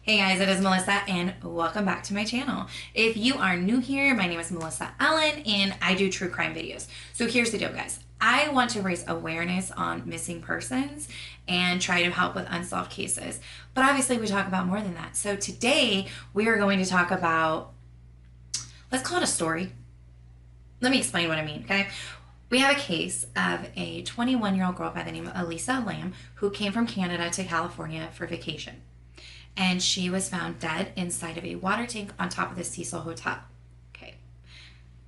Hey guys, it is Melissa and welcome back to my channel. If you are new here, my name is Melissa Ellen and I do true crime videos. So here's the deal, guys. I want to raise awareness on missing persons and try to help with unsolved cases. But obviously we talk about more than that. So today we are going to talk about, let's call it a story. Let me explain what I mean, okay? We have a case of a 21-year-old girl by the name of Elisa Lam who came from Canada to California for vacation. And she was found dead inside of a water tank on top of the Cecil Hotel. Okay.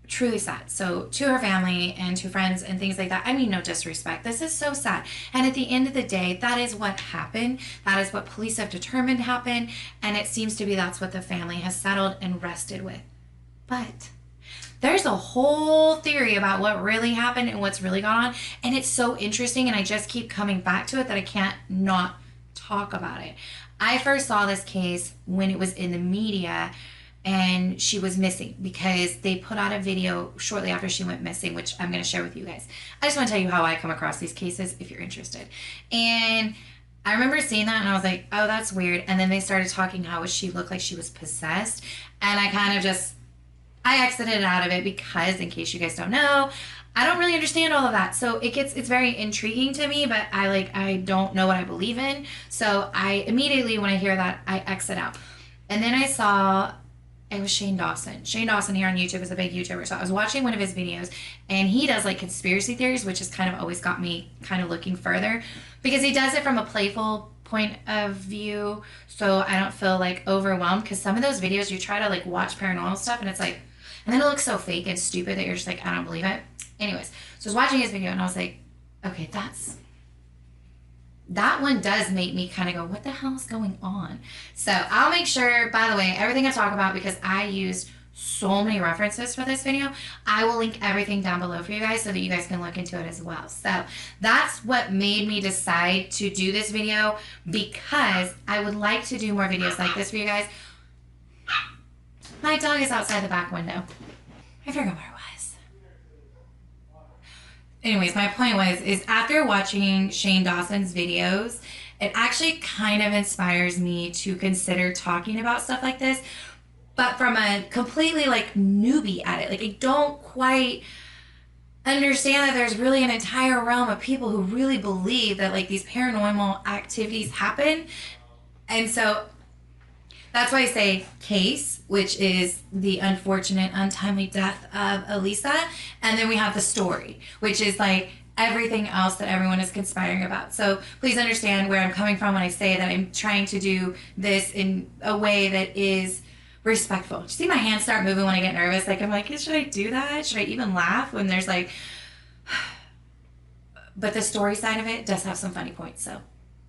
Truly sad. So to her family and to friends and things like that, I mean, no disrespect. This is so sad. And at the end of the day, that is what happened. That is what police have determined happened. And it seems to be that's what the family has settled and rested with. But there's a whole theory about what really happened and what's really gone on. And it's so interesting. And I just keep coming back to it that I can't not talk about it. I first saw this case when it was in the media and she was missing because they put out a video shortly after she went missing, which I'm going to share with you guys. I just want to tell you how I come across these cases if you're interested. And I remember seeing that and I was like, oh, that's weird. And then they started talking how she looked like she was possessed. And I kind of I exited out of it because, in case you guys don't know, I don't really understand all of that. So it's very intriguing to me, but I don't know what I believe in. So I immediately, when I hear that, I exit out. And then I saw, it was Shane Dawson. Shane Dawson here on YouTube is a big YouTuber. So I was watching one of his videos and he does like conspiracy theories, which has kind of always got me kind of looking further because he does it from a playful point of view. So I don't feel like overwhelmed because some of those videos you try to like watch paranormal stuff and it's like, and then it looks so fake and stupid that you're just like, I don't believe it. Anyways, so I was watching his video and I was like, okay, that one does make me kind of go, what the hell is going on? So I'll make sure, by the way, everything I talk about, because I used so many references for this video, I will link everything down below for you guys so that you guys can look into it as well. So that's what made me decide to do this video because I would like to do more videos like this for you guys. My dog is outside the back window. I forgot where it was. Anyways, my point is after watching Shane Dawson's videos, it actually kind of inspires me to consider talking about stuff like this, but from a completely like newbie at it. Like I don't quite understand that there's really an entire realm of people who really believe that like these paranormal activities happen. And so that's why I say case, which is the unfortunate, untimely death of Elisa. And then we have the story, which is like everything else that everyone is conspiring about. So please understand where I'm coming from when I say that I'm trying to do this in a way that is respectful. Do you see my hands start moving when I get nervous? Like I'm like, should I do that? Should I even laugh when there's like, but the story side of it does have some funny points. So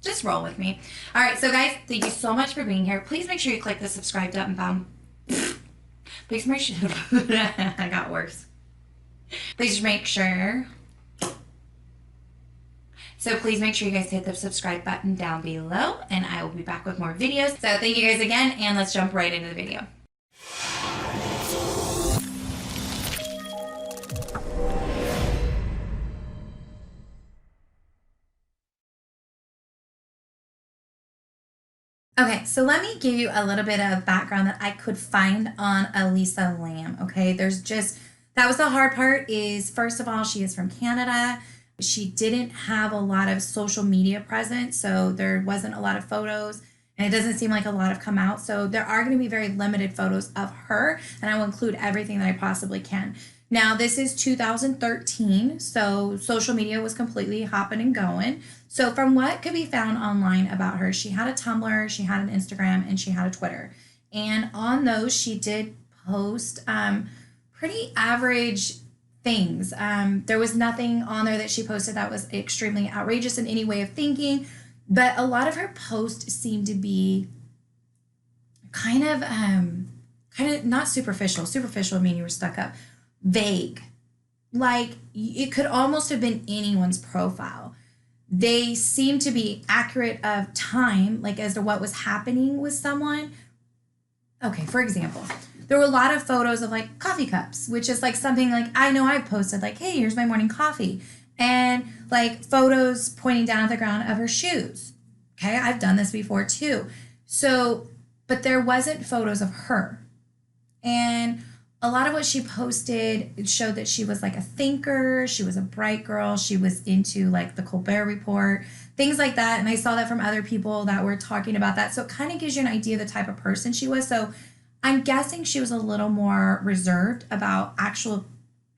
just roll with me. All right, so guys, thank you so much for being here. Please make sure you click the subscribe button. Please make sure. I got worse. Please make sure. So please make sure you guys hit the subscribe button down below, and I will be back with more videos. So thank you guys again, and let's jump right into the video. Okay, so let me give you a little bit of background that I could find on Elisa Lam, okay? That was the hard part is, first of all, she is from Canada. She didn't have a lot of social media presence, so there wasn't a lot of photos, and it doesn't seem like a lot have come out. So there are going to be very limited photos of her, and I will include everything that I possibly can. Now, this is 2013, so social media was completely hopping and going. So from what could be found online about her, she had a Tumblr, she had an Instagram, and she had a Twitter. And on those, she did post pretty average things. There was nothing on there that she posted that was extremely outrageous in any way of thinking, but a lot of her posts seemed to be kind of not superficial. Superficial would mean you were stuck up. Vague. Like it could almost have been anyone's profile. They seem to be accurate of time, like as to what was happening with someone. Okay, for example, there were a lot of photos of like coffee cups, which is like something like I know I've posted like, hey, here's my morning coffee. And like photos pointing down at the ground of her shoes. Okay, I've done this before too. So but there wasn't photos of her. And a lot of what she posted showed that she was like a thinker, she was a bright girl, she was into like the Colbert Report, things like that. And I saw that from other people that were talking about that. So it kind of gives you an idea of the type of person she was. So I'm guessing she was a little more reserved about actual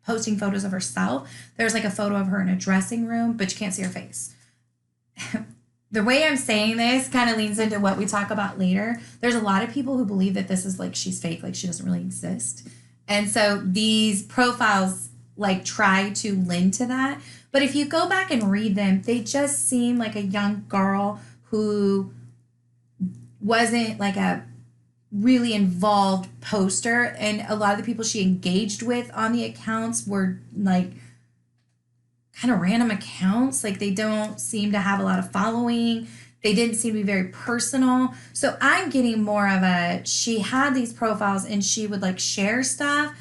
posting photos of herself. There's like a photo of her in a dressing room, but you can't see her face. The way I'm saying this kind of leans into what we talk about later. There's a lot of people who believe that this is like she's fake, like she doesn't really exist. And so these profiles like try to lend to that. But if you go back and read them, they just seem like a young girl who wasn't like a really involved poster. And a lot of the people she engaged with on the accounts were like kind of random accounts. Like they don't seem to have a lot of following. They didn't seem to be very personal. So I'm getting more of a, she had these profiles and she would like share stuff,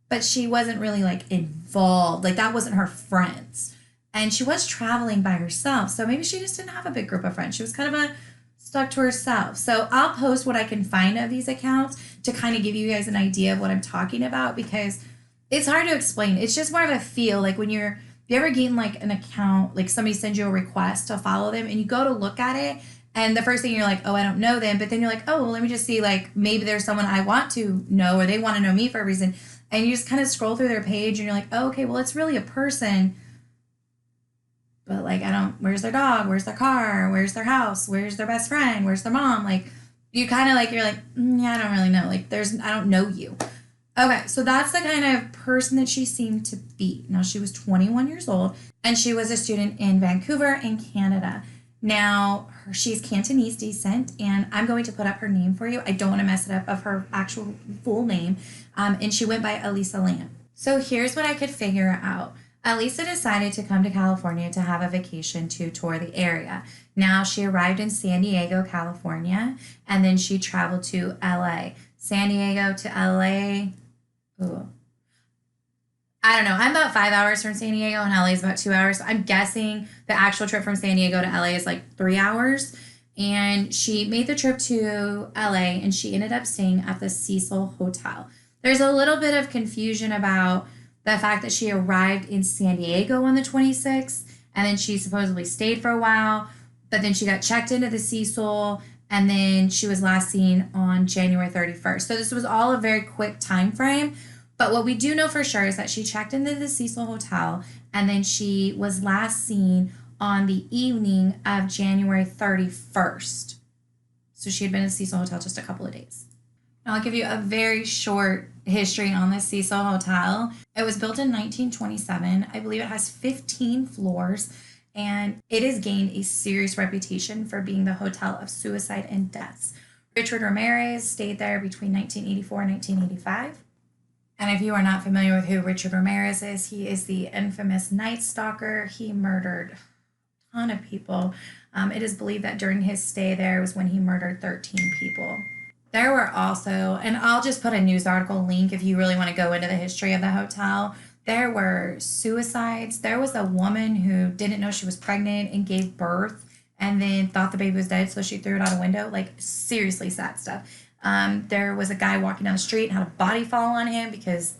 but she wasn't really like involved. Like that wasn't her friends. And she was traveling by herself. So maybe she just didn't have a big group of friends. She was kind of stuck to herself. So I'll post what I can find of these accounts to kind of give you guys an idea of what I'm talking about, because it's hard to explain. It's just more of a feel. Like when you ever get in like an account, like somebody sends you a request to follow them and you go to look at it and the first thing you're like, oh, I don't know them. But then you're like, oh, well, let me just see, like maybe there's someone I want to know or they want to know me for a reason. And you just kind of scroll through their page and you're like, oh, okay, well, it's really a person. But like, where's their dog? Where's their car? Where's their house? Where's their best friend? Where's their mom? Like you kind of like, you're like, yeah, I don't really know. Like I don't know you. Okay, so that's the kind of person that she seemed to be. Now, she was 21 years old, and she was a student in Vancouver in Canada. Now, she's Cantonese descent, and I'm going to put up her name for you. I don't want to mess it up of her actual full name, and she went by Elisa Lam. So here's what I could figure out. Elisa decided to come to California to have a vacation to tour the area. Now, she arrived in San Diego, California, and then she traveled to LA. San Diego to LA. Ooh. I don't know. I'm about 5 hours from San Diego and LA is about 2 hours. I'm guessing the actual trip from San Diego to LA is like 3 hours. And she made the trip to LA and she ended up staying at the Cecil Hotel. There's a little bit of confusion about the fact that she arrived in San Diego on the 26th and then she supposedly stayed for a while, but then she got checked into the Cecil and then she was last seen on January 31st. So this was all a very quick time frame. But what we do know for sure is that she checked into the Cecil Hotel and then she was last seen on the evening of January 31st. So she had been in the Cecil Hotel just a couple of days. Now I'll give you a very short history on the Cecil Hotel. It was built in 1927. I believe it has 15 floors and it has gained a serious reputation for being the hotel of suicide and deaths. Richard Ramirez stayed there between 1984 and 1985. And if you are not familiar with who Richard Ramirez is, he is the infamous Night Stalker. He murdered a ton of people. It is believed that during his stay there was when he murdered 13 people. There were also, and I'll just put a news article link if you really want to go into the history of the hotel. There were suicides. There was a woman who didn't know she was pregnant and gave birth and then thought the baby was dead, so she threw it out a window. Like, seriously sad stuff. There was a guy walking down the street and had a body fall on him because,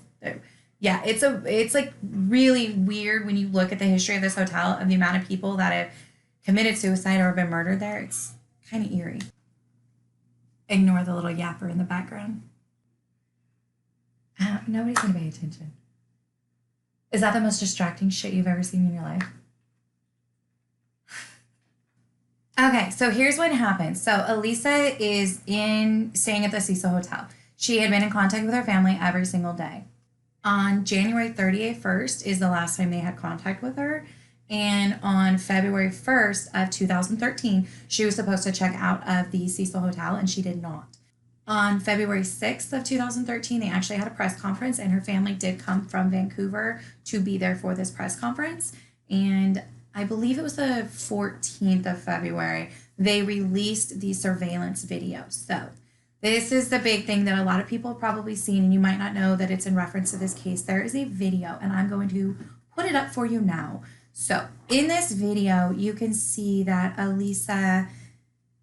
yeah, it's like really weird when you look at the history of this hotel and the amount of people that have committed suicide or have been murdered there. It's kind of eerie. Ignore the little yapper in the background. Nobody's gonna pay attention. Is that the most distracting shit you've ever seen in your life? Okay, so here's what happened. So Elisa is staying at the Cecil Hotel. She had been in contact with her family every single day. On January 31st is the last time they had contact with her. And on February 1st of 2013, she was supposed to check out of the Cecil Hotel and she did not. On February 6th of 2013, they actually had a press conference and her family did come from Vancouver to be there for this press conference. And I believe it was the 14th of February, they released the surveillance video. So this is the big thing that a lot of people have probably seen, and you might not know that it's in reference to this case. There is a video, and I'm going to put it up for you now. So in this video, you can see that Elisa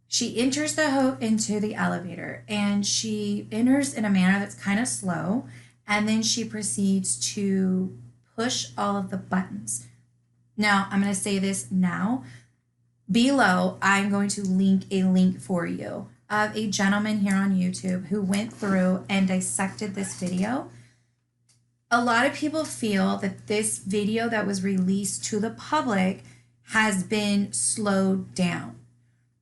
She enters into the elevator, and she enters in a manner that's kind of slow, and then she proceeds to push all of the buttons. Now, I'm going to say this now. Below, I'm going to link a link for you of a gentleman here on YouTube who went through and dissected this video. A lot of people feel that this video that was released to the public has been slowed down.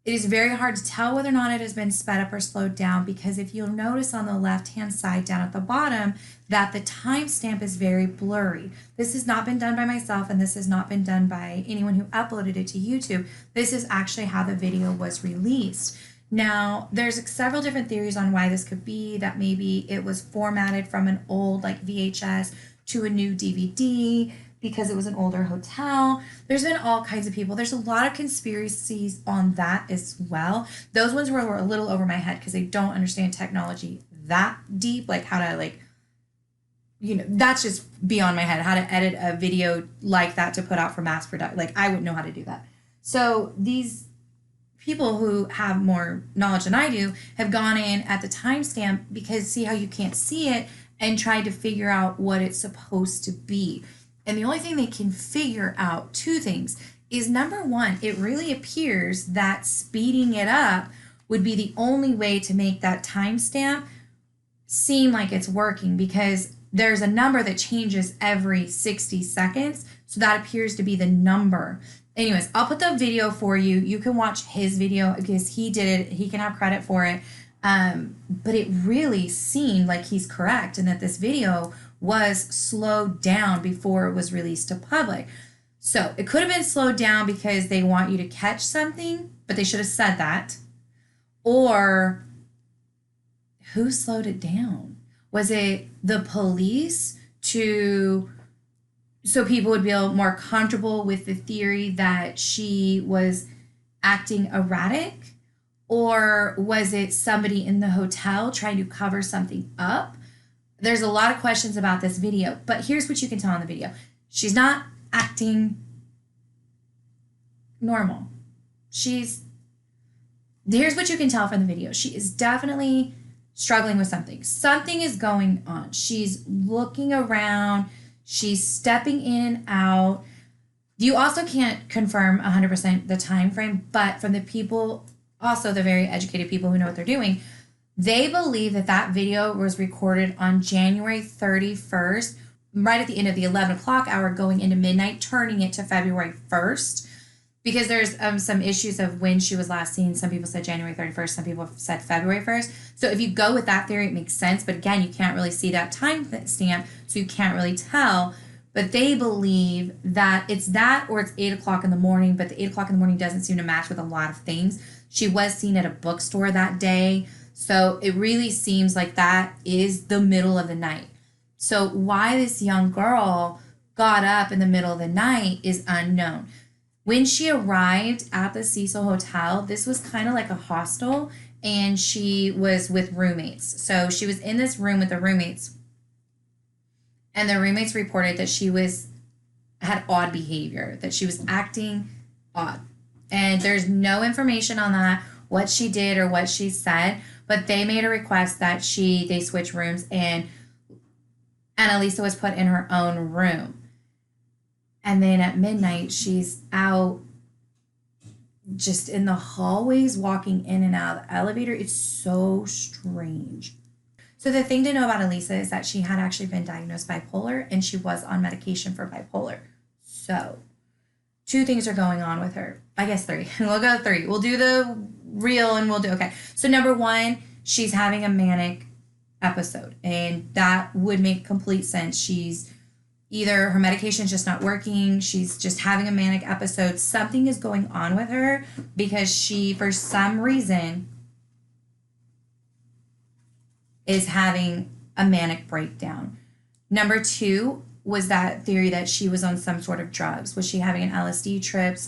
It is very hard to tell whether or not it has been sped up or slowed down, because if you'll notice on the left-hand side down at the bottom that the timestamp is very blurry. This has not been done by myself, and this has not been done by anyone who uploaded it to YouTube. This is actually how the video was released. Now, there's several different theories on why this could be, that maybe it was formatted from an old like VHS to a new DVD, because it was an older hotel. There's been all kinds of people. There's a lot of conspiracies on that as well. Those ones were a little over my head because I don't understand technology that deep, like how to that's just beyond my head, how to edit a video like that to put out for mass production. Like, I wouldn't know how to do that. So these people who have more knowledge than I do have gone in at the timestamp, because see how you can't see it, and tried to figure out what it's supposed to be. And the only thing they can figure out, two things, is number one, it really appears that speeding it up would be the only way to make that timestamp seem like it's working, because there's a number that changes every 60 seconds. So that appears to be the number. Anyways, I'll put the video for you. You can watch his video because he did it. He can have credit for it. But it really seemed like he's correct, and that this video was slowed down before it was released to public. So it could have been slowed down because they want you to catch something, but they should have said that. Or who slowed it down? Was it the police so people would feel more comfortable with the theory that she was acting erratic? Or was it somebody in the hotel trying to cover something up? There's a lot of questions about this video, but here's what you can tell in the video. She's not acting normal. Here's what you can tell from the video. She is definitely struggling with something. Something is going on. She's looking around. She's stepping in and out. You also can't confirm 100% the time frame, but from the people, also the very educated people who know what they're doing, they believe that that video was recorded on January 31st, right at the end of the 11 o'clock hour, going into midnight, turning it to February 1st, because there's some issues of when she was last seen. Some people said January 31st, some people said February 1st. So if you go with that theory, it makes sense. But again, you can't really see that time stamp, so you can't really tell. But they believe that it's that, or it's 8 o'clock in the morning, but the 8 o'clock in the morning doesn't seem to match with a lot of things. She was seen at a bookstore that day. So it really seems like that is the middle of the night. So why this young girl got up in the middle of the night is unknown. When she arrived at the Cecil Hotel, this was kind of like a hostel, and she was with roommates. So she was in this room with the roommates, and the roommates reported that she had odd behavior, that she was acting odd. And there's no information on that, what she did or what she said, but they made a request that they switch rooms, and Elisa was put in her own room. And then at midnight, she's out just in the hallways, walking in and out of the elevator. It's so strange. So the thing to know about Elisa is that she had actually been diagnosed bipolar, and she was on medication for bipolar. So 2 things are going on with her. I guess 3. We'll go 3. We'll do the real and okay. So number 1, she's having a manic episode, and that would make complete sense. She's either her medication is just not working, she's just having a manic episode. Something is going on with her because she, for some reason, is having a manic breakdown. Number 2 was that theory that she was on some sort of drugs. Was she having an LSD trip,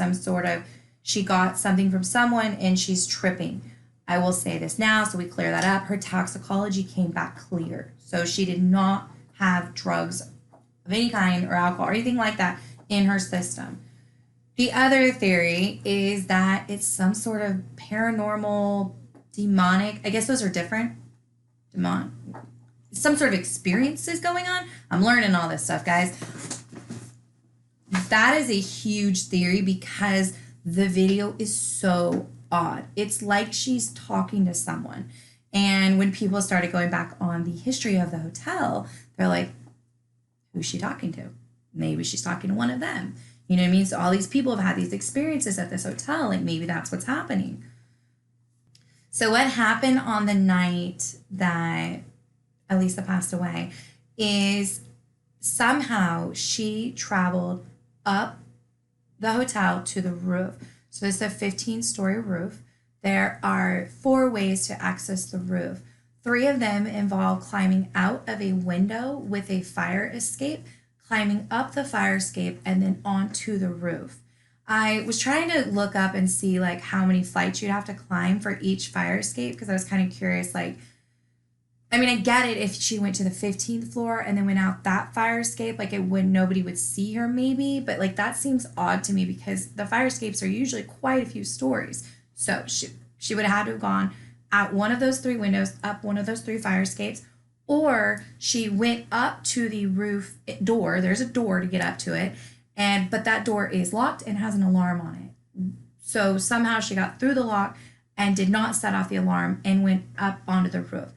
she got something from someone and she's tripping. I will say this now so we clear that up. Her toxicology came back clear. So she did not have drugs of any kind or alcohol or anything like that in her system. The other theory is that it's some sort of paranormal, demonic, I guess those are different. Some sort of experiences going on. I'm learning all this stuff, guys. That is a huge theory because the video is so odd. It's like she's talking to someone. And when people started going back on the history of the hotel, they're like, who's she talking to? Maybe she's talking to one of them. You know what I mean? So all these people have had these experiences at this hotel. Like maybe that's what's happening. So what happened on the night that Elisa passed away is somehow she traveled up the hotel to the roof. So it's a 15-story roof. There are 4 ways to access the roof. 3 of them involve climbing out of a window with a fire escape, climbing up the fire escape, and then onto the roof. I was trying to look up and see like how many flights you'd have to climb for each fire escape because I was kind of curious. Like, I mean, I get it if she went to the 15th floor and then went out that fire escape, like nobody would see her maybe, but like that seems odd to me because the fire escapes are usually quite a few stories. So she would have had to have gone out one of those 3 windows, up one of those 3 fire escapes, or she went up to the roof door. There's a door to get up to it, but that door is locked and has an alarm on it. So somehow she got through the lock and did not set off the alarm and went up onto the roof.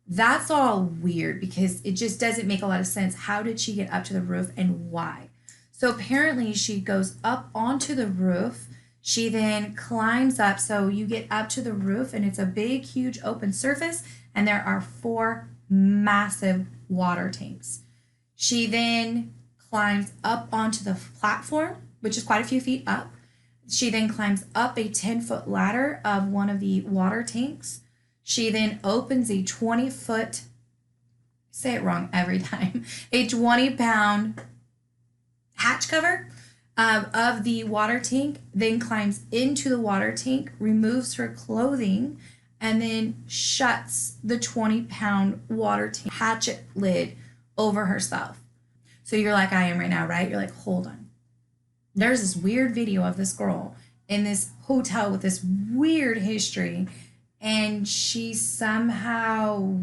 That's all weird because it just doesn't make a lot of sense. How did she get up to the roof and why? So apparently she goes up onto the roof. She then climbs up. So you get up to the roof and it's a big, huge open surface. And there are 4 massive water tanks. She then climbs up onto the platform, which is quite a few feet up. She then climbs up a 10-foot ladder of one of the water tanks. She then opens a 20-foot, say it wrong every time, a 20-pound hatch cover of the water tank, then climbs into the water tank, removes her clothing, and then shuts the 20-pound water tank hatchet lid over herself. So you're like I am right now, right? You're like, hold on. There's this weird video of this girl in this hotel with this weird history, and she somehow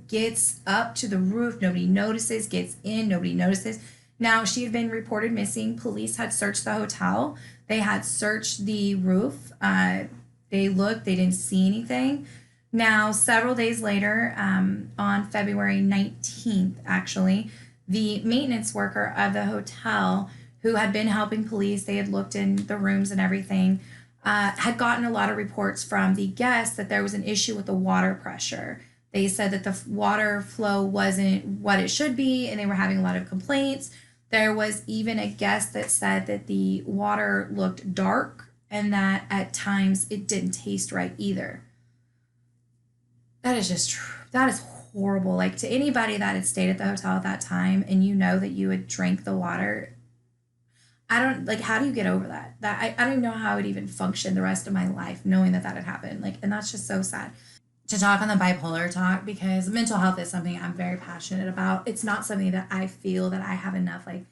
gets up to the roof. Nobody notices, gets in, nobody notices. Now, she had been reported missing. Police had searched the hotel. They had searched the roof. They looked, they didn't see anything. Now, several days later, on February 19th, actually, the maintenance worker of the hotel who had been helping police, they had looked in the rooms and everything, had gotten a lot of reports from the guests that there was an issue with the water pressure. They said that the water flow wasn't what it should be, and they were having a lot of complaints. There was even a guest that said that the water looked dark and that at times it didn't taste right either. That is horrible. Like, to anybody that had stayed at the hotel at that time and you know that you had drank the water, how do you get over that? I don't even know how I would even function the rest of my life knowing that had happened. Like, and that's just so sad. To talk on the bipolar talk, because mental health is something I'm very passionate about. It's not something that I feel that I have enough like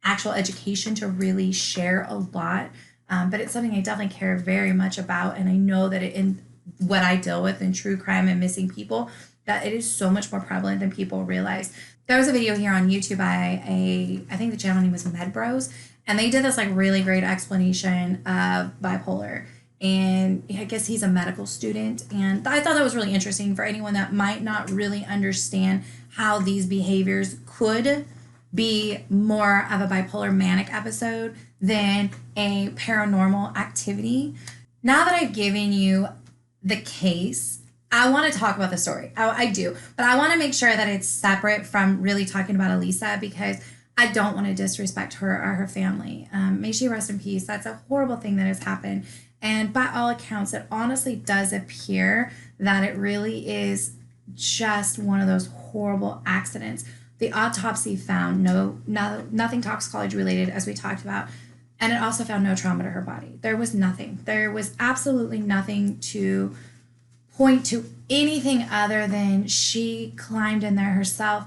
actual education to really share a lot. But it's something I definitely care very much about. And I know that in what I deal with in true crime and missing people, that it is so much more prevalent than people realize. There was a video here on YouTube by I think the channel name was Med Bros, and they did this like really great explanation of bipolar. And I guess he's a medical student. And I thought that was really interesting for anyone that might not really understand how these behaviors could be more of a bipolar manic episode than a paranormal activity. Now that I've given you the case, I want to talk about the story. I do. But I want to make sure that it's separate from really talking about Elisa, because I don't want to disrespect her or her family. May she rest in peace. That's a horrible thing that has happened. And by all accounts, it honestly does appear that it really is just one of those horrible accidents. The autopsy found nothing toxicology related, as we talked about, and it also found no trauma to her body. There was nothing. There was absolutely nothing to point to anything other than she climbed in there herself,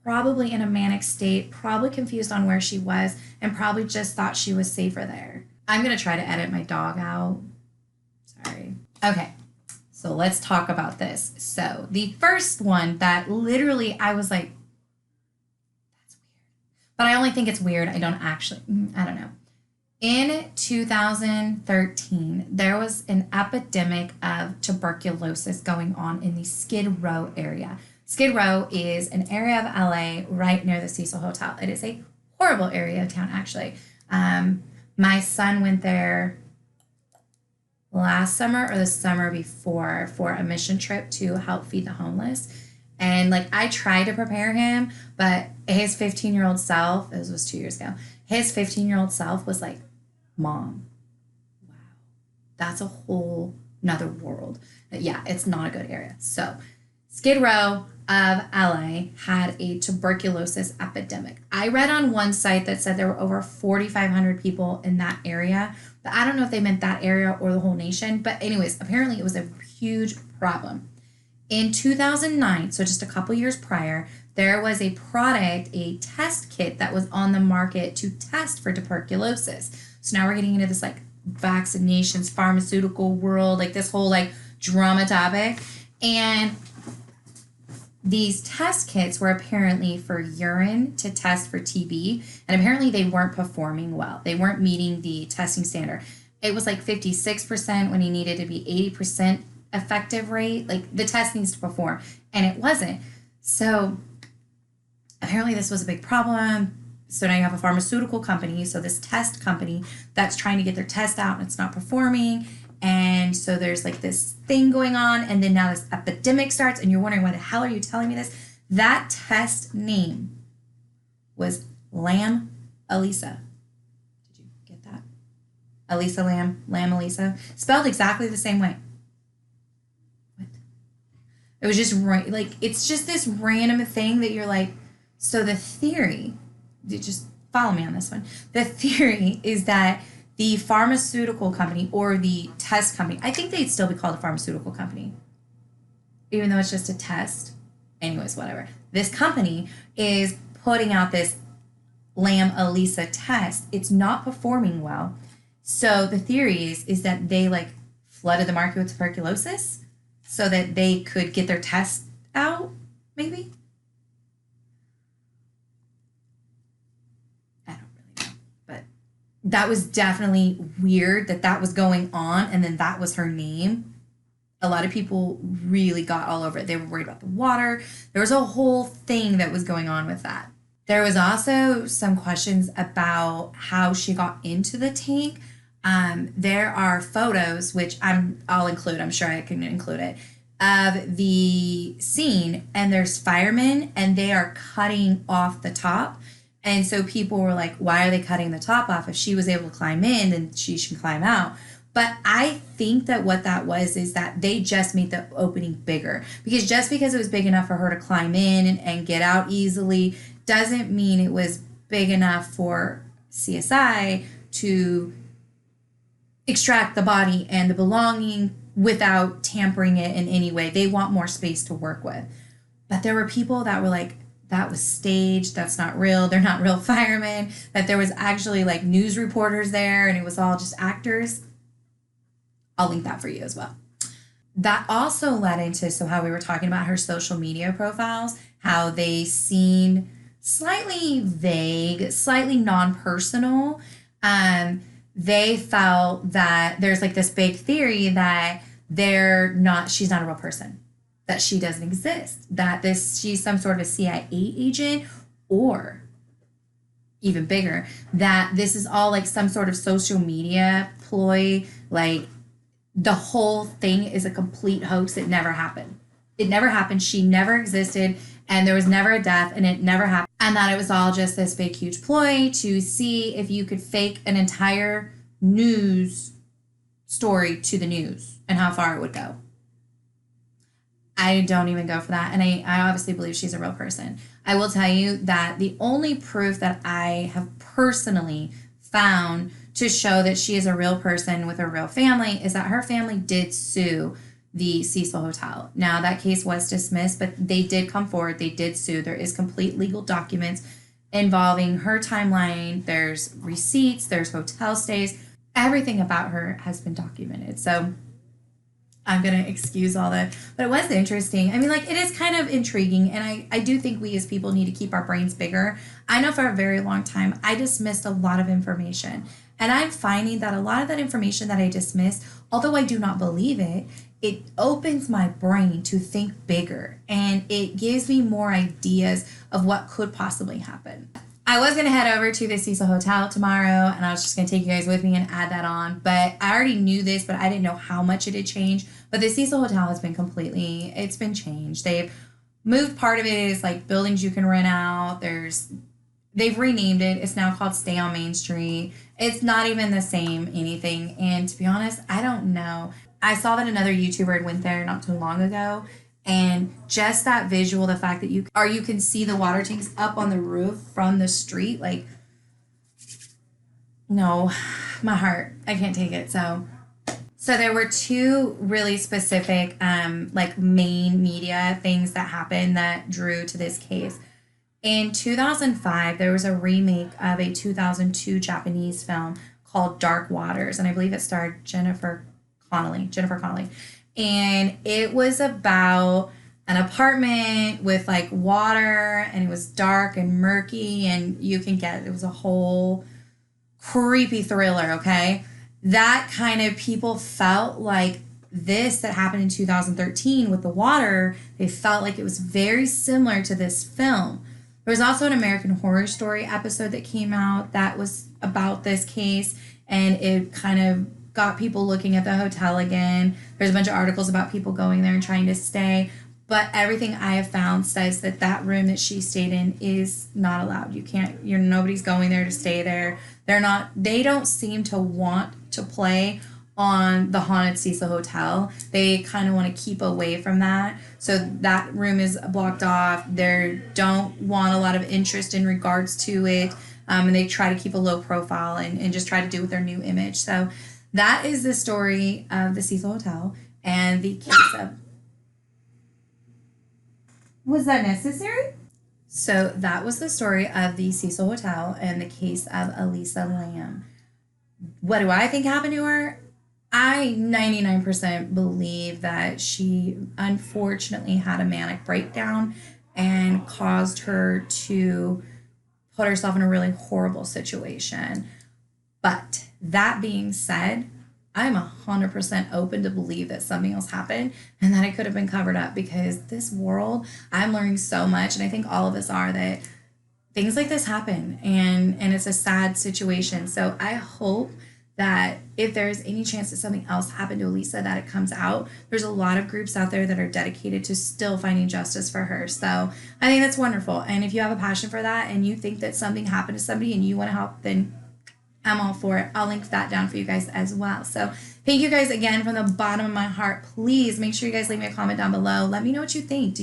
probably in a manic state, probably confused on where she was, and probably just thought she was safer there. I'm going to try to edit my dog out. Sorry. Okay. So let's talk about this. So the first one that literally I was like, that's weird. But I only think it's weird. I don't know. In 2013, there was an epidemic of tuberculosis going on in the Skid Row area. Skid Row is an area of LA right near the Cecil Hotel. It is a horrible area of town, actually. My son went there last summer or the summer before for a mission trip to help feed the homeless. And like I tried to prepare him, but his 15-year-old self, this was 2 years ago, his 15-year-old self was like, Mom, wow, that's a whole nother world. Yeah, it's not a good area. So Skid Row of LA had a tuberculosis epidemic. I read on one site that said there were over 4,500 people in that area, but I don't know if they meant that area or the whole nation. But anyways, apparently it was a huge problem. In 2009, so just a couple years prior, there was a product, a test kit that was on the market to test for tuberculosis. So now we're getting into this like vaccinations, pharmaceutical world, like this whole like drama topic. And these test kits were apparently for urine to test for TB, and apparently they weren't performing well. They weren't meeting the testing standard. It was like 56% when he needed to be 80% effective rate. Like the test needs to perform, and it wasn't. So apparently this was a big problem. So now you have a pharmaceutical company, so this test company that's trying to get their test out and it's not performing. And so there's like this thing going on, and then now this epidemic starts, and you're wondering, why the hell are you telling me this? That test name was Lam Elisa. Did you get that? Elisa Lam, Lam Elisa. Spelled exactly the same way. What? It was just right, like, it's just this random thing that you're like, so the theory, just follow me on this one. The theory is that the pharmaceutical company or the test company, I think they'd still be called a pharmaceutical company, even though it's just a test. Anyways, whatever. This company is putting out this Lam Elisa test. It's not performing well. So the theory is that they like flooded the market with tuberculosis so that they could get their test out, maybe? That was definitely weird that was going on, and then that was her name. A lot of people really got all over it. They were worried about the water. There was a whole thing that was going on with that. There was also some questions about how she got into the tank. There are photos, which I'll include, I'm sure I can include it, of the scene, and there's firemen, and they are cutting off the top. And so people were like, why are they cutting the top off? If she was able to climb in, then she should climb out. But I think that what that was is that they just made the opening bigger. Because just because it was big enough for her to climb in and get out easily doesn't mean it was big enough for CSI to extract the body and the belonging without tampering it in any way. They want more space to work with. But there were people that were like, that was staged, that's not real, they're not real firemen, that there was actually like news reporters there and it was all just actors. I'll link that for you as well. That also led into, so how we were talking about her social media profiles, how they seemed slightly vague, slightly non-personal. They felt that there's like this big theory that she's not a real person, that she doesn't exist, that she's some sort of a CIA agent, or even bigger, that this is all like some sort of social media ploy, like the whole thing is a complete hoax. It never happened. It never happened. She never existed, and there was never a death, and it never happened. And that it was all just this big, huge ploy to see if you could fake an entire news story to the news and how far it would go. I don't even go for that. And I obviously believe she's a real person. I will tell you that the only proof that I have personally found to show that she is a real person with a real family is that her family did sue the Cecil Hotel. Now, that case was dismissed, but they did come forward. They did sue. There is complete legal documents involving her timeline. There's receipts. There's hotel stays. everything about her has been documented. So I'm going to excuse all that. But it was interesting. I mean, like, it is kind of intriguing. And I do think we as people need to keep our brains bigger. I know for a very long time, I dismissed a lot of information. And I'm finding that a lot of that information that I dismissed, although I do not believe it, it opens my brain to think bigger. And it gives me more ideas of what could possibly happen. I was going to head over to the Cecil Hotel tomorrow, and I was just going to take you guys with me and add that on. But I already knew this, but I didn't know how much it had changed. But the Cecil Hotel has been it's been changed. They've moved part of it is like buildings you can rent out. They've renamed it. It's now called Stay on Main Street. It's not even the same anything. And to be honest, I don't know. I saw that another YouTuber had went there not too long ago. And just that visual, the fact that you can see the water tanks up on the roof from the street, like, no, my heart, I can't take it. So there were two really specific, like, main media things that happened that drew to this case. In 2005, there was a remake of a 2002 Japanese film called Dark Waters, and I believe it starred Jennifer Connelly. And it was about an apartment with like water, and it was dark and murky, and it was a whole creepy thriller, okay? That kind of, people felt like this that happened in 2013 with the water, they felt like it was very similar to this film. There was also an American Horror Story episode that came out that was about this case, and it kind of got people looking at the hotel again. There's a bunch of articles about people going there and trying to stay. But everything I have found says that room that she stayed in is not allowed. Nobody's going there to stay there. They don't seem to want to play on the haunted Cecil Hotel. They kind of want to keep away from that. So that room is blocked off. They don't want a lot of interest in regards to it. And they try to keep a low profile and just try to do with their new image. So that is the story of the Cecil Hotel and the case of... Was that necessary? So that was the story of the Cecil Hotel and the case of Elisa Lam. What do I think happened to her? I 99% believe that she unfortunately had a manic breakdown and caused her to put herself in a really horrible situation. But that being said, I'm 100% open to believe that something else happened and that it could have been covered up, because this world, I'm learning so much, and I think all of us are, that things like this happen, and it's a sad situation. So I hope that if there's any chance that something else happened to Elisa, that it comes out. There's a lot of groups out there that are dedicated to still finding justice for her. So I think that's wonderful. And if you have a passion for that and you think that something happened to somebody and you want to help, then I'm all for it. I'll link that down for you guys as well. So thank you guys again from the bottom of my heart. Please make sure you guys leave me a comment down below. Let me know what you think.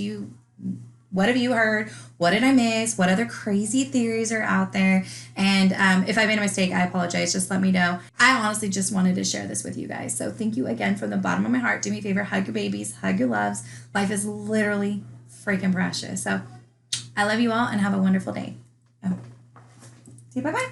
What have you heard? What did I miss? What other crazy theories are out there? And if I made a mistake, I apologize. Just let me know. I honestly just wanted to share this with you guys. So thank you again from the bottom of my heart. Do me a favor, hug your babies, hug your loves. Life is literally freaking precious. So I love you all and have a wonderful day. See you. Bye-bye.